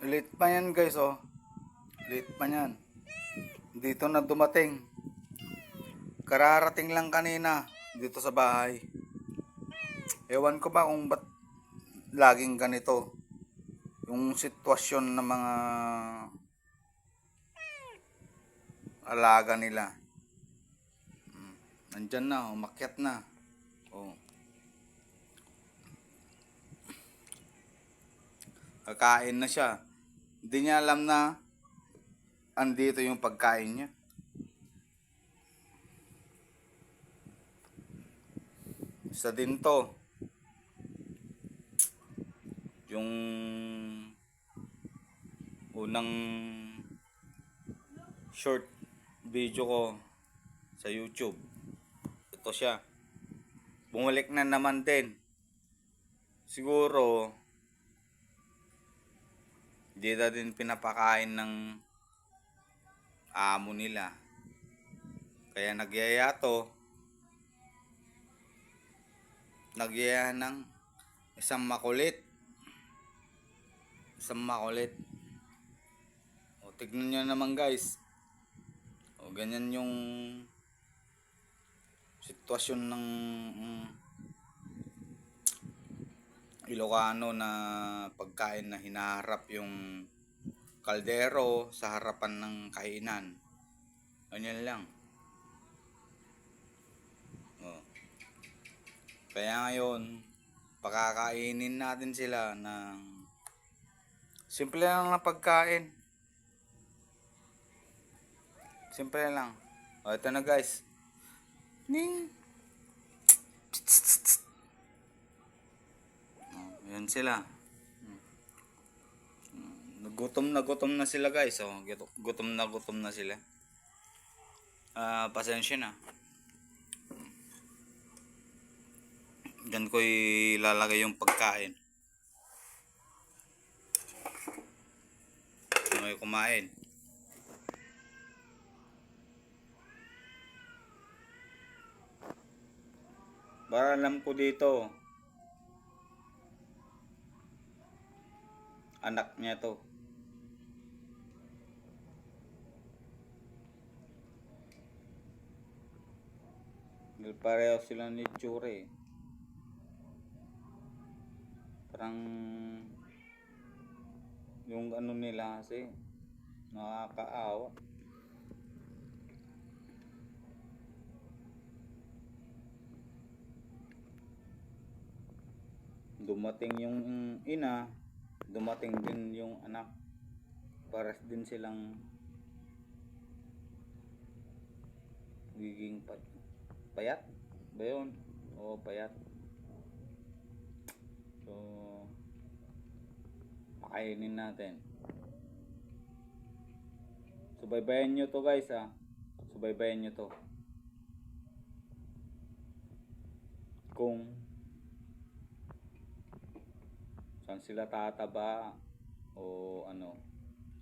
Late pa yan guys, oh. Late pa yan. Dito na dumating. Kararating lang kanina dito sa bahay. Ewan ko ba kung ba't laging ganito. Yung sitwasyon ng mga alaga nila. Nandyan na, umakyat na. Oh. Kakain na siya. Hindi niya alam na andito yung pagkain niya. Isa din to. Yung unang short video ko sa YouTube. Ito siya. Bumalik na naman din. Siguro hindi na din pinapakain ng amo nila. Kaya nagyaya to. Nagyaya ng isang makulit. Isang makulit. O, tignan nyo naman guys. O, ganyan yung sitwasyon ng Ilocano na pagkain na hinaharap yung kaldero sa harapan ng kainan. Ganyan lang. O. Kaya ngayon, pakakainin natin sila ng simple lang na pagkain. Simple lang. O, ito na guys. Ning. O, yan sila. Gutom na sila guys. O, gutom na sila. Pasensya na. Diyan ko ilalagay yung pagkain. May kumain. Para alam ko dito, anak niya to. Pareho sila ni Chure. Parang yung ano nila kasi nakakaawa. Dumating yung ina, dumating din yung anak. Pares din silang giging payat ba yun? Oo, payat. So, pakainin natin. Subaybayan nyo to guys ha. Subaybayan nyo to. Kung saan sila tataba o ano.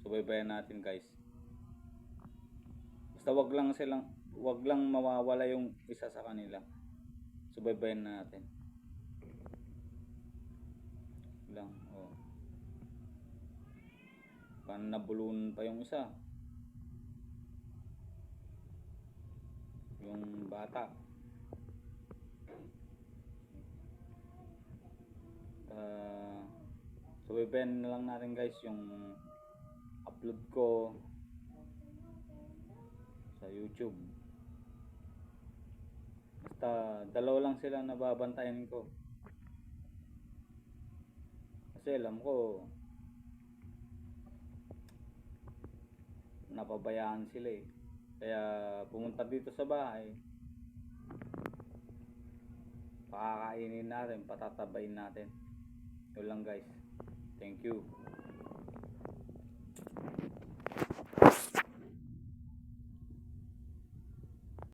Subaybayan natin guys. Basta wag lang mawawala yung isa sa kanila. Subaybayan natin. Lang, oh. Paano nabulun pa yung isa? Yung bata. Subaybayan na lang natin guys yung upload ko sa YouTube. Basta dalawa lang sila nababantayan ko. Kasi alam ko napabayaan sila eh. Kaya pumunta dito sa bahay. Pakakainin natin, patatabayin natin. Yun lang guys. Thank you.